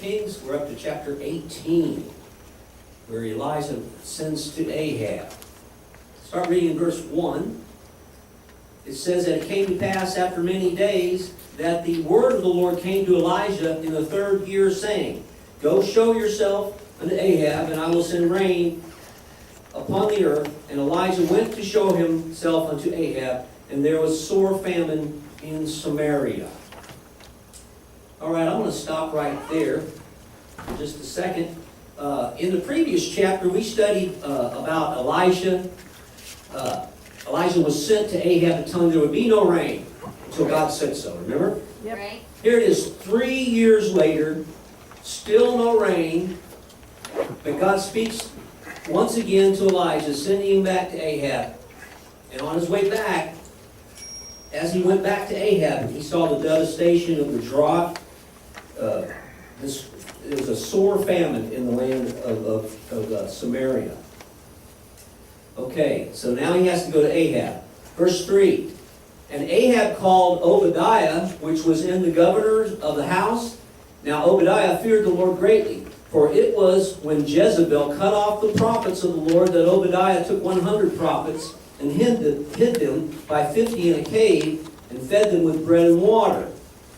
Kings. We're up to chapter 18, where Elijah sends to Ahab. Start reading in verse 1. It says that it came to pass after many days that the word of the Lord came to Elijah in the 3rd year, saying, Go show yourself unto Ahab, and I will send rain upon the earth. And Elijah went to show himself unto Ahab, and there was sore famine in Samaria. All right, I'm going to stop right there for just a second. In the previous chapter, we studied about Elijah. Elijah was sent to Ahab to tell him there would be no rain until God said so. Remember? Yep. Right. Here it is 3 years later, still no rain, but God speaks once again to Elijah, sending him back to Ahab. And on his way back, as he went back to Ahab, he saw the devastation of the drought. There was a sore famine in the land of Samaria. Okay, so now he has to go to Ahab. Verse 3. And Ahab called Obadiah, which was in the governors of the house. Now Obadiah feared the Lord greatly, for it was when Jezebel cut off the prophets of the Lord that Obadiah took 100 prophets and hid them by 50 in a cave and fed them with bread and water.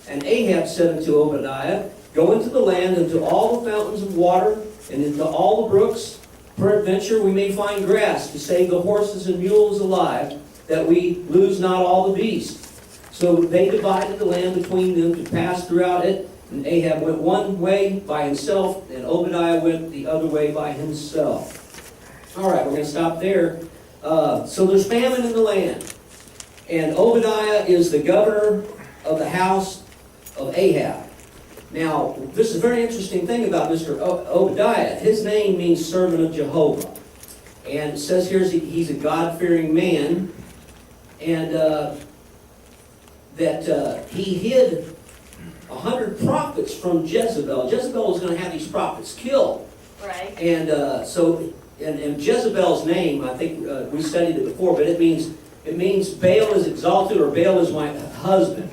And Ahab said unto Obadiah, Go into the land, into all the fountains of water, and into all the brooks. Peradventure we may find grass to save the horses and mules alive, that we lose not all the beasts. So they divided the land between them to pass throughout it. And Ahab went one way by himself, and Obadiah went the other way by himself. All right, we're going to stop there. So there's famine in the land. And Obadiah is the governor of the house of Ahab. Now, this is a very interesting thing about Mr. Obadiah. His name means servant of Jehovah. And it says here he's a God-fearing man. And that he hid 100 prophets from Jezebel. Jezebel was going to have these prophets killed. Right. And and Jezebel's name, I think we studied it before, but it means Baal is exalted, or Baal is my husband.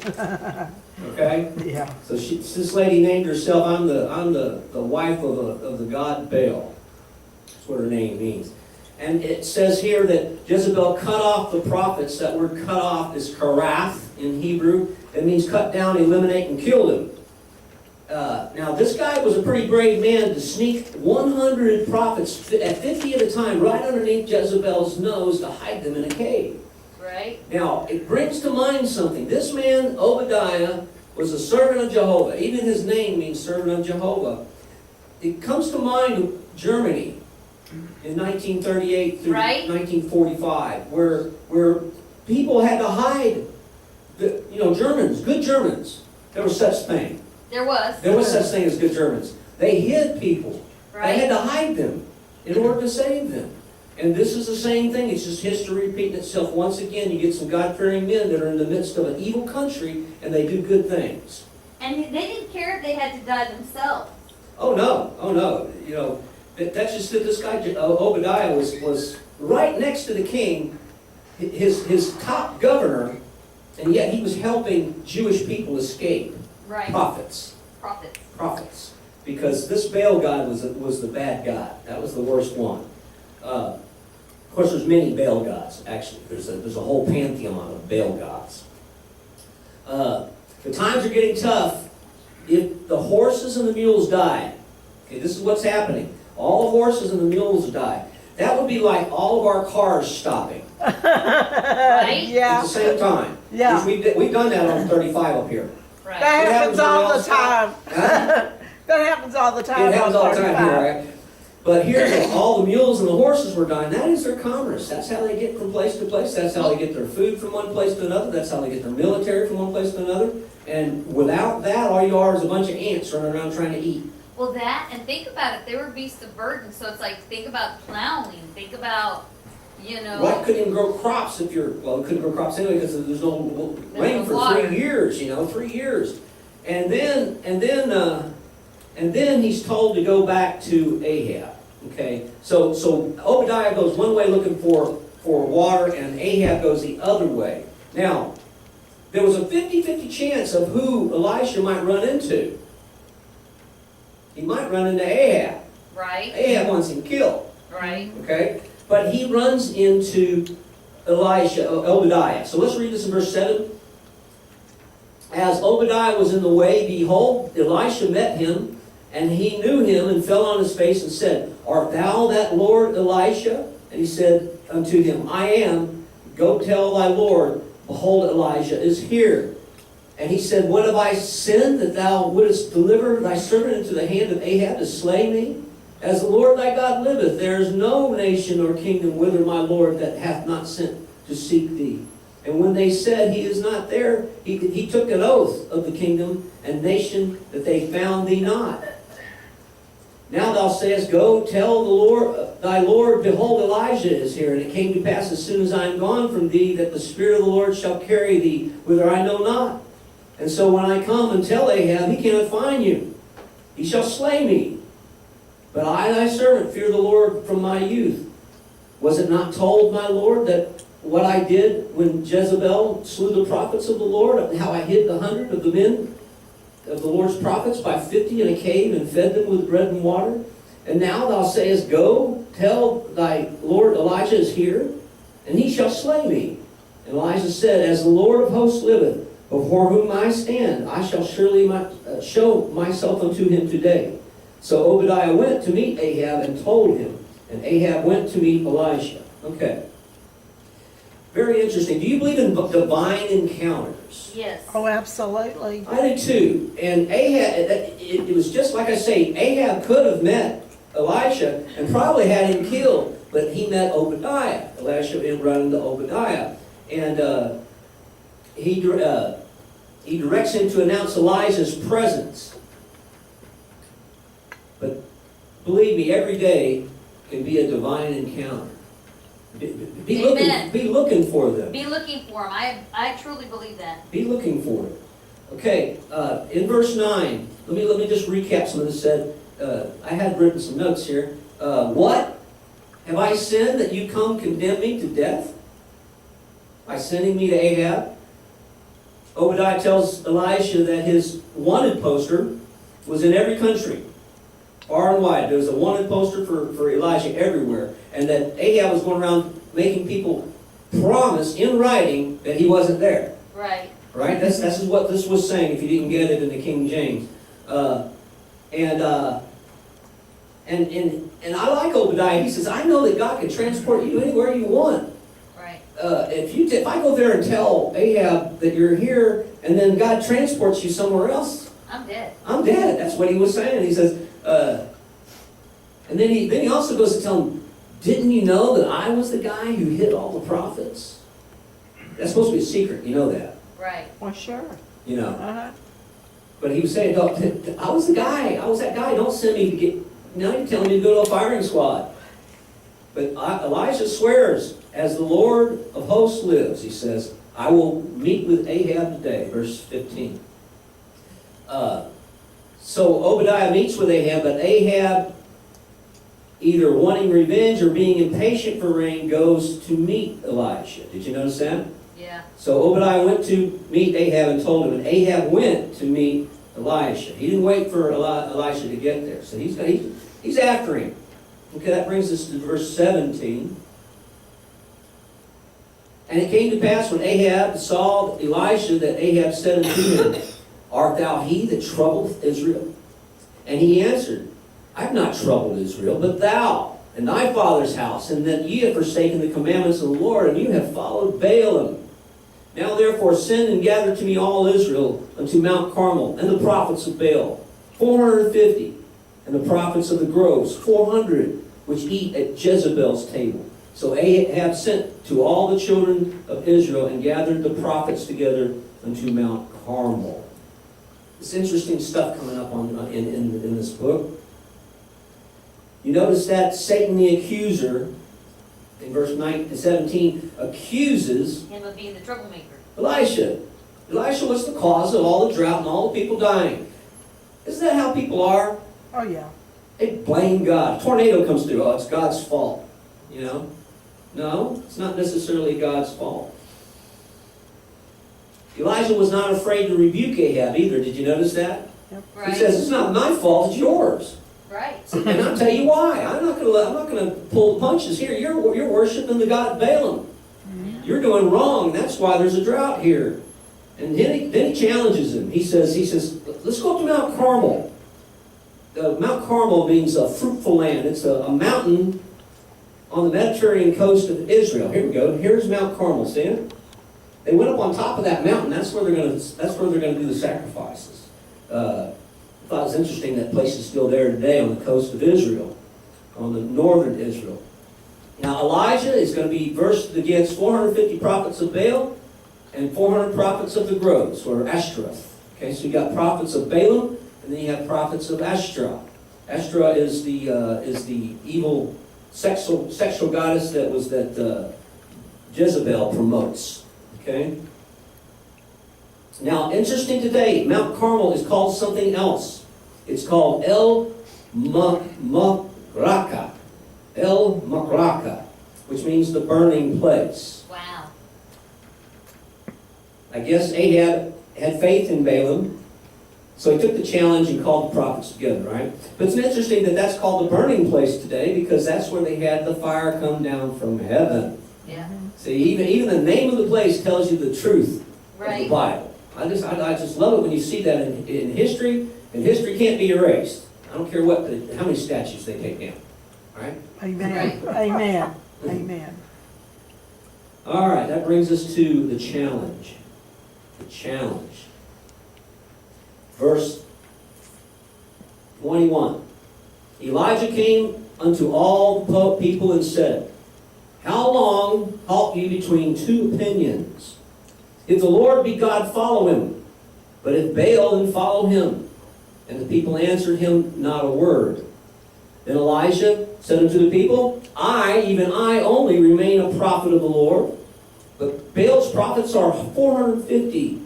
Okay? Yeah. So this lady named herself, I'm the wife of the god Baal. That's what her name means. And it says here that Jezebel cut off the prophets. That word cut off is karath in Hebrew. It means cut down, eliminate, and kill them. Now this guy was a pretty brave man to sneak 100 prophets at 50 at a time right underneath Jezebel's nose to hide them in a cave. Right. Now, it brings to mind something. This man, Obadiah, was a servant of Jehovah. Even his name means servant of Jehovah. It comes to mind Germany in 1938 through Right. 1945, where people had to hide, Germans, good Germans. There was such thing. There was. There was such thing as good Germans. They hid people. Right. They had to hide them in order to save them. And this is the same thing. It's just history repeating itself once again. You get some God-fearing men that are in the midst of an evil country, and they do good things. And they didn't care if they had to die themselves. Oh no. That's just that this guy Obadiah was right next to the king, his top governor, and yet he was helping Jewish people escape. Right. Prophets. Prophets. Because this Baal god was the bad god. That was the worst one. Of course, there's many Baal gods, actually. There's a whole pantheon of Baal gods. The times are getting tough. If the horses and the mules die, okay, this is what's happening. All the horses and the mules die. That would be like all of our cars stopping Right? Yeah. at the same time. Yeah. Which we've done that on 35 up here. Right. That happens all the time. Huh? That happens all the time. It happens all the time 35. here, right? But here, all the mules and the horses were dying. That is their commerce. That's how they get from place to place. That's how they get their food from one place to another. That's how they get their military from one place to another. And without that, all you are is a bunch of ants running around trying to eat. Well, that, and think about it, they were beasts of burden, so it's like, think about plowing, think about, Right? Couldn't even grow crops if you couldn't grow crops anyway because there's no rain no for water. 3 years, 3 years. And then he's told to go back to Ahab. Okay, so Obadiah goes one way looking for water, and Ahab goes the other way. Now, there was a 50-50 chance of who Elisha might run into. he might run into Ahab. Right, Ahab wants him killed, right. okay? But he runs into Obadiah. So let's read this in verse 7. As Obadiah was in the way, behold, Elisha met him, and he knew him, and fell on his face, and said, Art thou that Lord Elisha? And he said unto him, I am. Go tell thy Lord, behold, Elijah is here. And he said, What have I sinned, that thou wouldest deliver thy servant into the hand of Ahab to slay me? As the Lord thy God liveth, there is no nation or kingdom whither my Lord that hath not sent to seek thee. And when they said, He is not there, he took an oath of the kingdom and nation that they found thee not. Now thou sayest, Go tell the Lord, thy Lord, behold, Elijah is here. And it came to pass, as soon as I am gone from thee, that the Spirit of the Lord shall carry thee whither I know not. And so when I come and tell Ahab, he cannot find you. He shall slay me. But I, thy servant, fear the Lord from my youth. Was it not told, my Lord, that what I did when Jezebel slew the prophets of the Lord, and how I hid the 100 of the men of the Lord's prophets by 50 in a cave, and fed them with bread and water? And now thou sayest, Go, tell thy Lord Elijah is here, and he shall slay me. And Elijah said, As the Lord of hosts liveth, before whom I stand, I shall surely show myself unto him today. So Obadiah went to meet Ahab and told him, and Ahab went to meet Elisha. Okay. Very interesting. Do you believe in divine encounters? Yes. Oh, absolutely. I do too. And Ahab, it was just like I say, Ahab could have met Elisha and probably had him killed, but he met Obadiah. Elisha ran into Obadiah. And he directs him to announce Elijah's presence. But believe me, every day can be a divine encounter. Be looking for them. Be looking for him. I truly believe that. Be looking for it. Okay, in verse 9, let me just recap some of this said. I had written some notes here. What? Have I sinned that you come condemn me to death? By sending me to Ahab? Obadiah tells Elisha that his wanted poster was in every country, far and wide. There was a wanted poster for Elisha everywhere. And that Ahab was going around making people promise in writing that he wasn't there. Right. Right? That's what this was saying, if you didn't get it in the King James. And I like Obadiah. He says, I know that God can transport you anywhere you want. Right. If I go there and tell Ahab that you're here, and then God transports you somewhere else, I'm dead. I'm dead. That's what he was saying. He says, and then he also goes to tell him, didn't you know that I was the guy who hid all the prophets? That's supposed to be a secret. You know that. Right. Well, sure. You know. Uh-huh. But he was saying, I was the guy. I was that guy. Don't send me to get... Now you're telling me to go to a firing squad. But Elijah swears, as the Lord of hosts lives, he says, I will meet with Ahab today. Verse 15. So Obadiah meets with Ahab, but Ahab, either wanting revenge or being impatient for rain, goes to meet Elisha. Did you notice that? Yeah. So Obadiah went to meet Ahab and told him, and Ahab went to meet Elisha. He didn't wait for Elisha to get there. So he's after him. Okay, that brings us to verse 17. And it came to pass when Ahab saw Elisha that Ahab said unto him, Art thou he that troubleth Israel? And he answered, I have not troubled Israel, but thou and thy father's house, and that ye have forsaken the commandments of the Lord, and you have followed Baalim. Now therefore send and gather to me all Israel unto Mount Carmel, and the prophets of Baal, 450, and the prophets of the groves, 400, which eat at Jezebel's table. So Ahab sent to all the children of Israel, and gathered the prophets together unto Mount Carmel. It's interesting stuff coming up in this book. You notice that Satan the accuser, in verse 17, accuses Him of being the troublemaker. Elisha. Elisha was the cause of all the drought and all the people dying. Isn't that how people are? Oh, yeah. They blame God. A tornado comes through. Oh, it's God's fault. You know? No, it's not necessarily God's fault. Elijah was not afraid to rebuke Ahab either. Did you notice that? He Right, says, it's not my fault, it's yours. right. And I'll tell you why. I'm not gonna pull punches here. You're worshiping the god Balaam. You're doing wrong. That's why there's a drought here. And then he challenges him. He says, let's go up to Mount Carmel. Mount Carmel means a fruitful land. It's a mountain on the Mediterranean coast of Israel. Here we go. Here's Mount Carmel. See it? They went up on top of that mountain. That's where they're gonna do the sacrifices. I thought it was interesting that place is still there today on the coast of Israel, on the northern Israel. Now Elijah is going to be versed against 450 prophets of Baal and 400 prophets of the groves, or Ashtaroth. Okay, so you got prophets of Balaam, and then you have prophets of Ashtaroth. Ashtaroth is the evil sexual goddess that Jezebel promotes. Okay. Now, interesting today, Mount Carmel is called something else. It's called El Makraka. El Makraka, which means the burning place. Wow. I guess Ahab had faith in Balaam, so he took the challenge and called the prophets together, right? But it's interesting that that's called the burning place today because that's where they had the fire come down from heaven. Yeah. See, even the name of the place tells you the truth of the Right. Bible. I just love it when you see that in history, and history can't be erased. I don't care how many statues they take down. All right? Amen. Amen. Amen. All right, that brings us to the challenge. The challenge. Verse 21. Elijah came unto all the people and said, how long halt ye between two opinions? If the Lord be God, follow him. But if Baal, then follow him. And the people answered him not a word. Then Elijah said unto the people, I, even I only, remain a prophet of the Lord. But Baal's prophets are 450.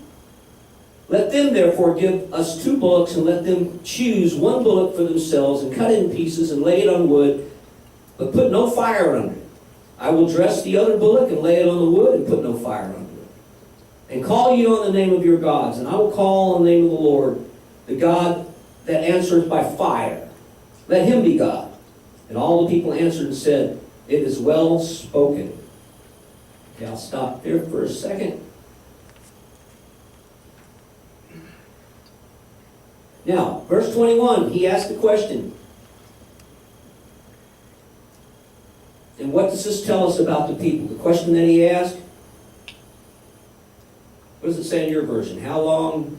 Let them therefore give us 2 bullocks, and let them choose 1 bullock for themselves, and cut it in pieces, and lay it on wood, but put no fire under it. I will dress the other bullock, and lay it on the wood, and put no fire under it. And call ye on the name of your gods, and I will call on the name of the Lord, the God that answereth by fire. Let him be God. And all the people answered and said, it is well spoken. Okay, I'll stop there for a second. Now, verse 21, he asked a question. And what does this tell us about the people? The question that he asked, what does it say in your version? How long?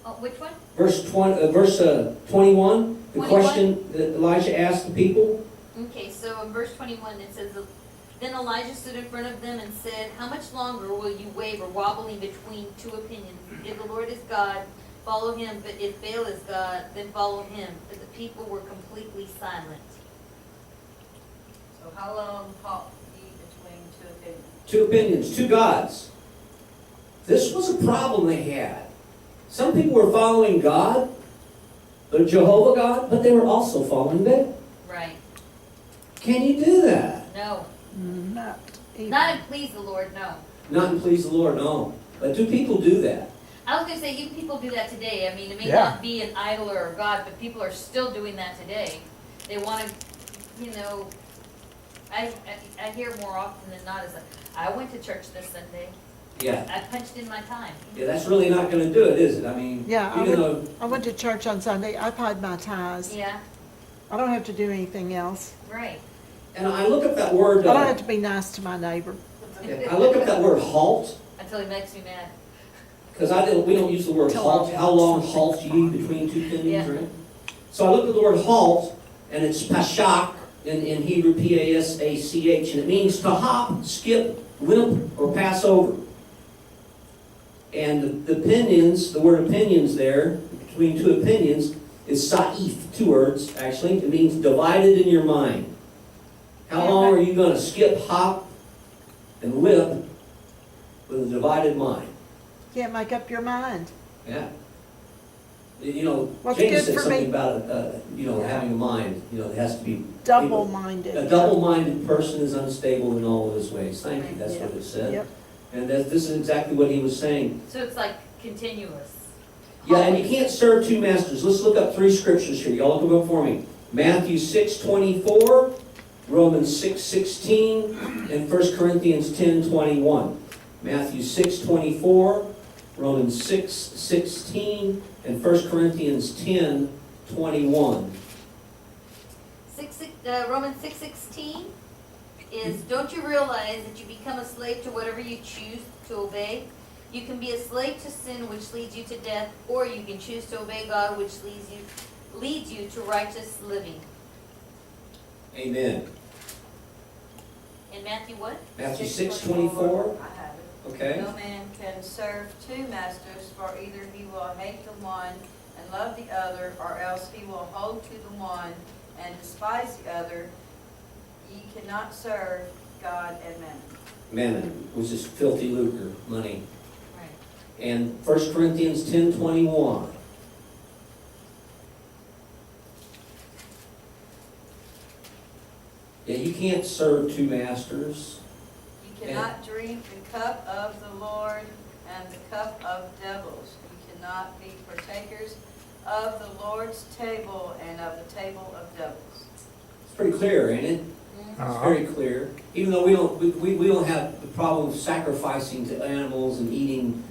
Oh, which one? Verse 21, the 21? question that Elijah asked the people. Okay, so in verse 21 it says, then Elijah stood in front of them and said, how much longer will you waver, wobbling between 2 opinions? If the Lord is God, follow him, but if Baal is God, then follow him. But the people were completely silent. So how long halt ye between 2 opinions? 2 opinions, 2 gods. This was a problem they had. Some people were following God, the Jehovah God, but they were also following Baal. Right. Can you do that? No. Not even. Not in please the Lord, no. Not to please the Lord, no. But do people do that? I was going to say, even people do that today. I mean, it may Yeah. not be an idol or a god, but people are still doing that today. They want to, I hear more often than not is that, I went to church this Sunday. Yeah. I punched in my time. Yeah, that's really not going to do it, is it? I mean, Yeah, even though, I went to church on Sunday. I paid my tithes. Yeah, I don't have to do anything else. right. and I look up that word, I don't have to be nice to my neighbor. I look up that word halt, Until he makes me mad. because we don't use the word Till halt. I How long want halt something ye between 2 opinions, Yeah. right? So I looked at the word halt, and it's pashak in Hebrew, P-A-S-A-C-H, and it means to hop, skip, limp, or pass over. And the opinions, the word opinions there, between 2 opinions, is sa'if, 2 words, actually. It means divided in your mind. How long are you going to skip, hop, and lip with a divided mind? Can't make up your mind. Yeah. You know, What's James good said for something me? about, having a mind, it has to be. Double-minded. A double-minded person is unstable in all of his ways. Thank you, that's what it said. Yep. And this is exactly what he was saying. So it's like continuous. Yeah, and you can't serve two masters. Let's look up three scriptures here. Y'all look them up for me. Matthew 6:24, Romans 6:16, and 1 Corinthians 10:21. Matthew 6:24, Romans 6:16, and 1 Corinthians 10:21. Romans 6:16 is, don't you realize that you become a slave to whatever you choose to obey? You can be a slave to sin, which leads you to death, or you can choose to obey God, which leads you to righteous living. Amen. In Matthew what? Matthew 6:24. I have it. Okay. No man can serve two masters, for either he will hate the one and love the other, or else he will hold to the one and despise the other. Ye cannot serve God and mammon. Mammon, which is filthy lucre, money. Right. And 1 Corinthians 10:21. Yeah, you can't serve two masters. You cannot drink the cup of the Lord and the cup of devils. You cannot be partakers of the Lord's table and of the table of devils. It's pretty clear, ain't it? It's very clear. Even though we don't have the problem of sacrificing to animals and eating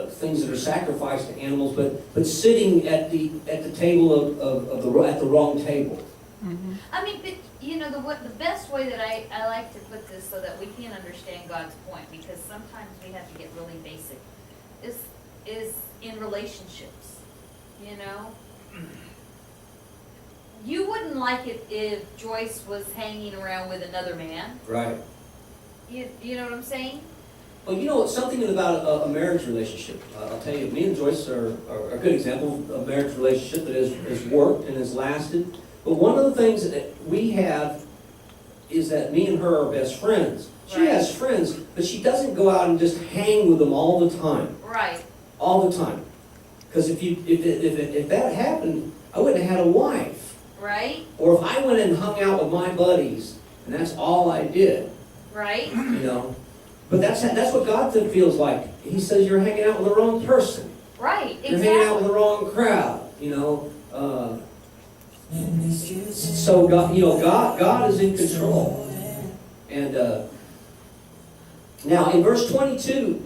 things that are sacrificed to animals, but sitting at the table at the wrong table. I mean, but, you know, the best way that I like to put this so that we can understand God's point, because sometimes we have to get really basic, is in relationships, you know? You wouldn't like it if Joyce was hanging around with another man. Right. You know what I'm saying? Well, you know, something about a marriage relationship. I'll tell you, me and Joyce are a good example of a marriage relationship that has worked and has lasted. But one of the things that we have is that me and her are best friends. She Right. has friends, but she doesn't go out and just hang with them all the time. Right. All the time. Because if that happened, I wouldn't have had a wife. Right? Or if I went and hung out with my buddies, and that's all I did, Right? you know. But that's what God feels like. He says you're hanging out with the wrong person. Right. You're hanging out with Exactly. the wrong crowd, you know. So God is in control. And now in verse 22,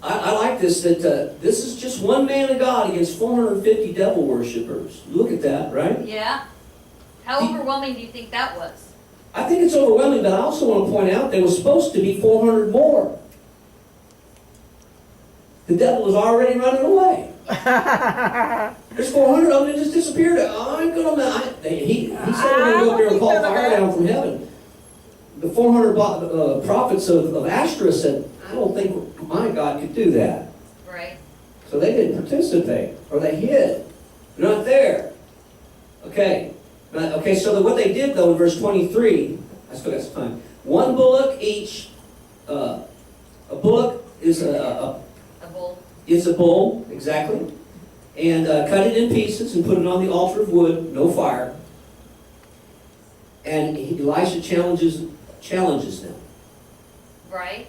I like this, that this is just one man of God against 450 devil worshippers. Look at that, right? Yeah. How overwhelming do you think that was? I think it's overwhelming, but I also want to point out there was supposed to be 400 more. The devil was already running away. There's 400 of them that just disappeared. I'm gonna. He said we're gonna go up there and call fire down from heaven. The 400 prophets of Ashtoreth said, I don't think my God could do that. Right. So they didn't participate, or they hid. They're not there. Okay. Okay, so what they did though in verse 23, I still got some time. One bullock each. A bullock is A bull. it's a bull, exactly. And cut it in pieces and put it on the altar of wood, no fire. And Elisha challenges them. Right?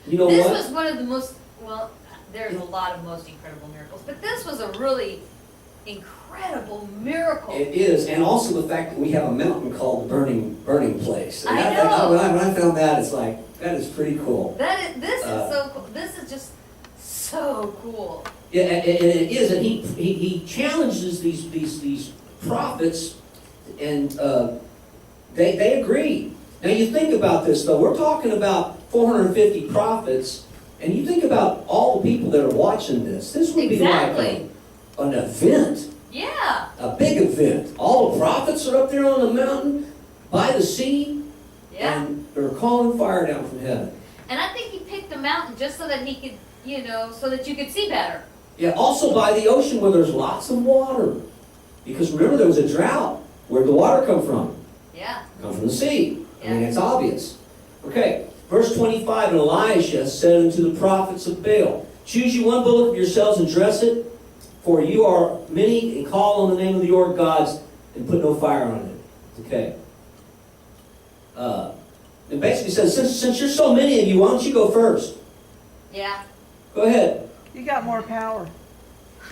You know This what? was one of the most, well, there's a lot of most incredible miracles, but this was a really incredible miracle. It is, and also the fact that we have a mountain called the burning place. And I that- know. when I found that, it's like, that is pretty cool. This is so cool. This is just so cool. Yeah, and it is, and he challenges these prophets, and they agree. Now you think about this though, we're talking about 450 prophets, and you think about all the people that are watching this. This would be Exactly. like an event, Yeah. a big event. All the prophets are up there on the mountain, by the sea, Yeah. and they're calling fire down from heaven. And I think he picked a mountain just so that he could, so that you could see better. Yeah, also by the ocean where there's lots of water. Because remember, there was a drought. Where'd the water come from? Yeah. Come from the sea. I mean, Yeah. it's obvious. Okay, verse 25, and Elisha said unto the prophets of Baal, choose you one bullock of yourselves and dress it, for you are many, and call on the name of your gods, and put no fire on it. Okay. It basically says, since you're so many of you, why don't you go first? Yeah. Go ahead. You got more power.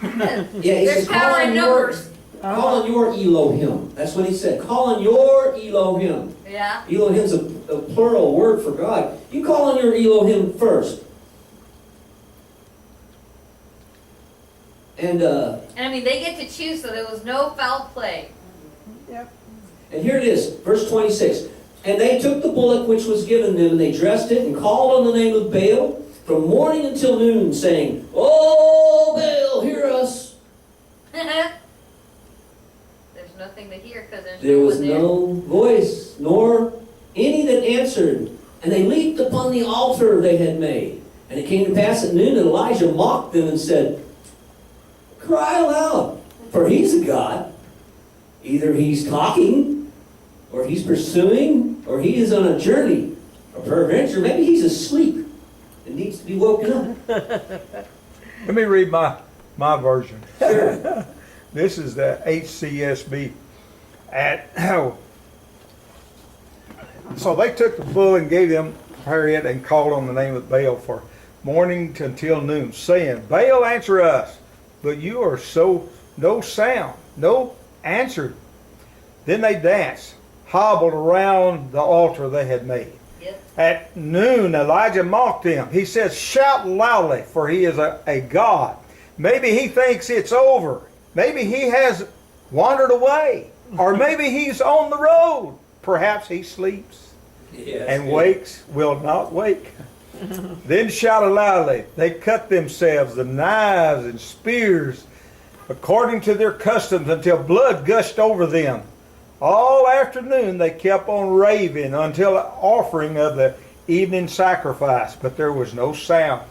Yeah, he There's says, power in numbers. Call on your Elohim. That's what he said. Call on your Elohim. Yeah. Elohim's a plural word for God. You call on your Elohim first. And I mean, they get to choose, so there was no foul play. Yep. And here it is, verse 26. And they took the bullock which was given them, and they dressed it, and called on the name of Baal from morning until noon, saying, "O Baal, hear us." There's nothing to hear because there's There no was one there. no voice, nor any that answered. And they leaped upon the altar they had made. And it came to pass at noon that Elijah mocked them and said, "Cry aloud, for he's a god. Either he's talking, or he's pursuing, or he is on a journey, or peradventure, maybe he's asleep and needs to be woken up." Let me read my version. Sure. This is the HCSB. So they took the bull and gave them Harriet and called on the name of Baal for morning until noon, saying, "Baal, answer us." But you are so no sound, no answer. Then they danced, hobbled around the altar they had made. Yep. At noon, Elijah mocked them. He says, "Shout loudly, for he is a god. Maybe he thinks it's over. Maybe he has wandered away. Or maybe he's on the road. Perhaps he sleeps Yes, and good. wakes, will not wake." Then shouted loudly. They cut themselves the knives and spears according to their customs until blood gushed over them. All afternoon they kept on raving until the offering of the evening sacrifice, but there was no sound.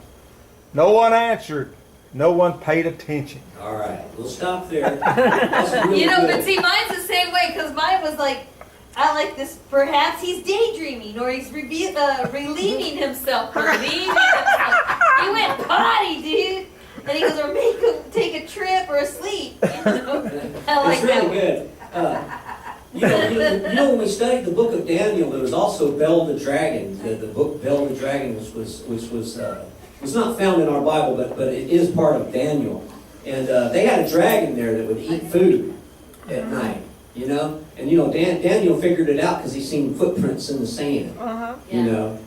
No one answered. No one paid attention. All right, we'll stop there. That's really You know, good. but see, mine's the same way because mine was like, I like this. Perhaps he's daydreaming or he's relieving himself. Relieving himself. He went potty, dude. And he goes, or make him take a trip or sleep. You know? I like It's really that one. good. You know, when we studied the book of Daniel, there was also Bel the dragon. The book Bel the dragon was not found in our Bible, but it is part of Daniel. And they had a dragon there that would eat food at night. You know, and you know Daniel figured it out because he seen footprints in the sand. Uh-huh. You Yeah. know,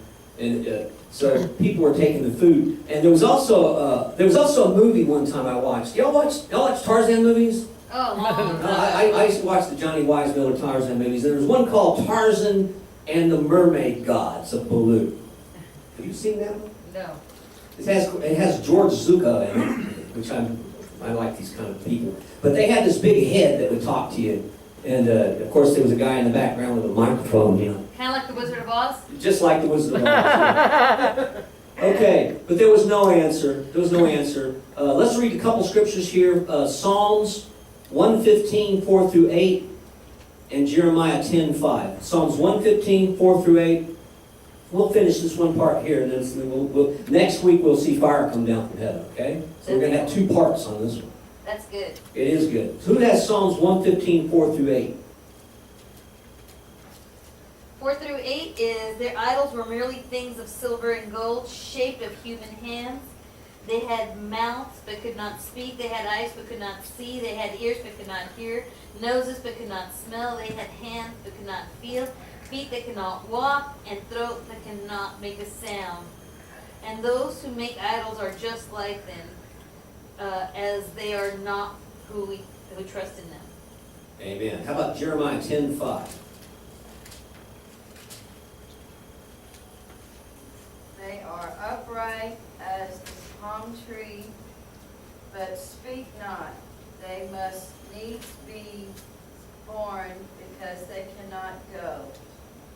and so people were taking the food. And there was also a movie one time I watched. Y'all watch Tarzan movies? Oh, long ago. I used to watch the Johnny Weissmuller Tarzan movies. There was one called Tarzan and the Mermaid Gods of Baloo. Have you seen that one? No. It has George Zucca in it, which I like these kind of people. But they had this big head that would talk to you. And of course there was a guy in the background with a microphone, you know. Kind of like the Wizard of Oz. Just like the Wizard of Oz. Okay, but there was no answer. There was no answer. Let's read a couple scriptures here. Psalms 115, 4 through 8, and Jeremiah 10, 5. Psalms 115, 4 through 8. We'll finish this one part here, and then next week we'll see fire come down from heaven, okay? So we're going to have two parts on this one. That's good. It is good. So who has Psalms 115, 4 through 8? 4 through 8 is their idols were merely things of silver and gold, shaped of human hands. They had mouths but could not speak. They had eyes but could not see. They had ears but could not hear. Noses but could not smell. They had hands but could not feel. Feet that could not walk. And throat that cannot make a sound. And those who make idols are just like them, as they are not who trust in them. Amen. How about Jeremiah 10, 5? They are upright as the palm tree, but speak not. They must needs be born, because they cannot go.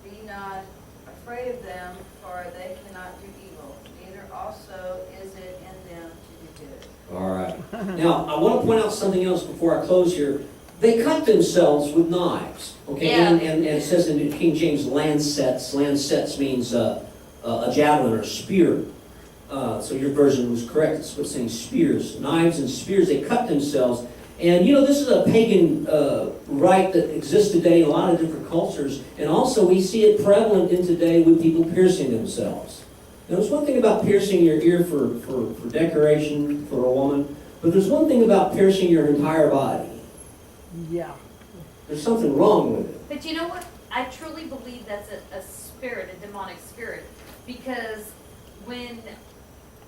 Be not afraid of them, for they cannot do evil, neither also is it in them to do good. All right. Now, I want to point out something else before I close here. They cut themselves with knives. Okay? Yeah. And it says in King James, lancets. Lancets means a javelin or spear. So your version was correct. It's what's saying spears. Knives and spears. They cut themselves. And, you know, this is a pagan rite that exists today in a lot of different cultures. And also we see it prevalent in today with people piercing themselves. Now, there's one thing about piercing your ear for decoration for a woman. But there's one thing about piercing your entire body. Yeah. There's something wrong with it. But you know what? I truly believe that's a spirit, a demonic spirit. Because when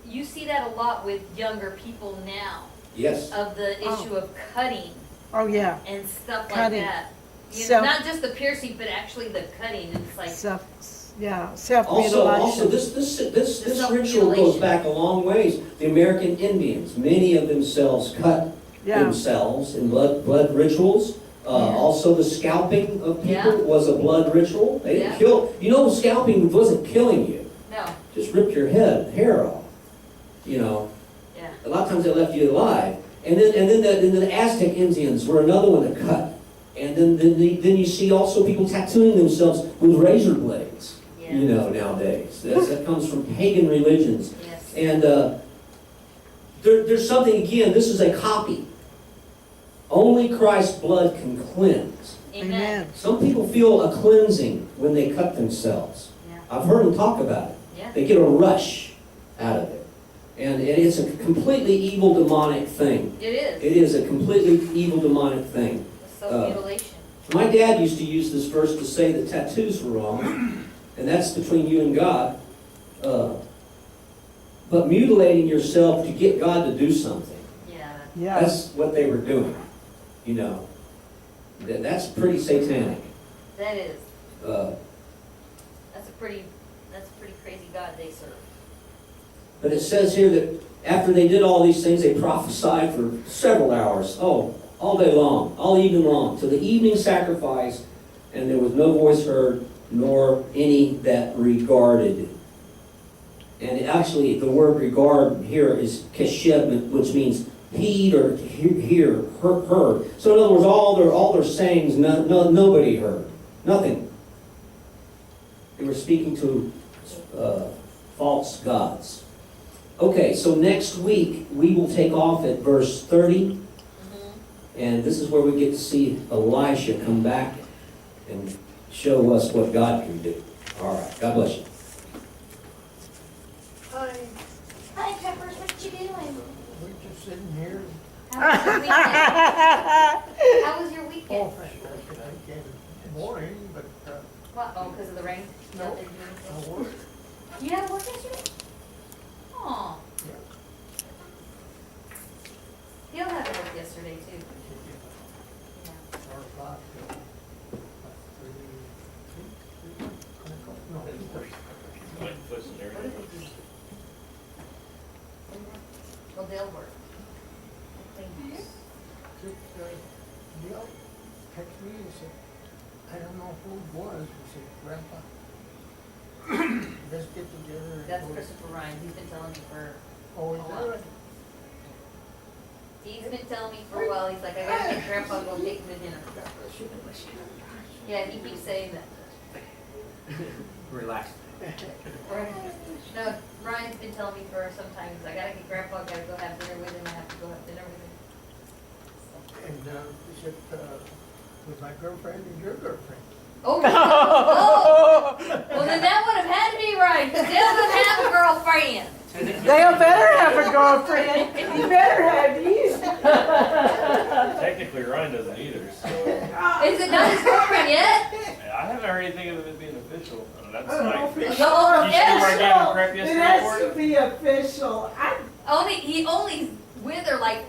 you see that a lot with younger people now, Yes. of the issue of cutting Oh, yeah. and stuff Cutting. like that. You know, Self- not just the piercing, but actually the cutting. And it's like, Yeah, Also, self-mutilation. this ritual self-mutilation. goes back a long ways. The American Indians, many of themselves cut Yeah, themselves in blood rituals. Also, the scalping of people Yeah. was a blood ritual. They didn't Yeah. kill. You know, scalping wasn't killing you. no, Just ripped your hair off. You know, yeah. a lot of times they left you alive. And then the Aztec Indians were another one to cut. And then you see also people tattooing themselves with razor blades. Yeah. You know, nowadays that comes from pagan religions. Yes. And there's something, again, this is a copy. Only Christ's blood can cleanse. Amen. amen. Some people feel a cleansing when they cut themselves. Yeah. I've heard them talk about it. Yeah. They get a rush out of it. And it's a completely evil, demonic thing. It is. It is a completely evil, demonic thing. Self-mutilation. My dad used to use this verse to say that tattoos were wrong, and that's between you and God. But mutilating yourself to get God to do something, Yeah. Yeah, that's what they were doing. You know, that's pretty satanic. That is. Uh, That's a pretty crazy God they serve. But it says here that after they did all these things, they prophesied for several hours. Oh, all day long, all evening long, till the evening sacrifice, and there was no voice heard, nor any that regarded. And actually, the word regard here is kesheb, which means heed or hear, heard. So in other words, all their sayings, nobody heard. Nothing. They were speaking to false gods. Okay, so next week, we will take off at verse 30. And this is where we get to see Elisha come back and show us what God can do. All right, God bless you. Hi, Peppers, what you doing? We're just sitting here. How was your weekend? Oh, fantastic. I came morning, but, What, oh, because of the rain? No. Out there doing I stuff? worked. You had to work yesterday? Aw. Yeah. He'll have to work yesterday too. Yeah. Or o'clock till about 3:00. No, 2:30. What did they do? Well, they'll work. Clean house. Bill texted me and said, I don't know who it was. He said, Grandpa, let's get together. and That's go." Christopher Ryan, he's been telling me for Oh, is a that while. right? He's been telling me for a while, he's like, I gotta get Grandpa to go take him to dinner. Yeah, he keeps saying that. Relax. No, Ryan's been telling me for some time, he's like, I gotta get Grandpa, gotta go have dinner with him, I have to go have dinner with him. And he said, with my girlfriend and your girlfriend. Oh, really? Oh! Well, then that would have had to be right, because they don't have a girlfriend. they'll better have a girlfriend. You better have you. Technically, Ryan doesn't either, so Is it not his girlfriend yet? I haven't heard anything of it being official. That's Oh, like, official. you see where I gave him crap It yesterday has for to it? be official. He only with her like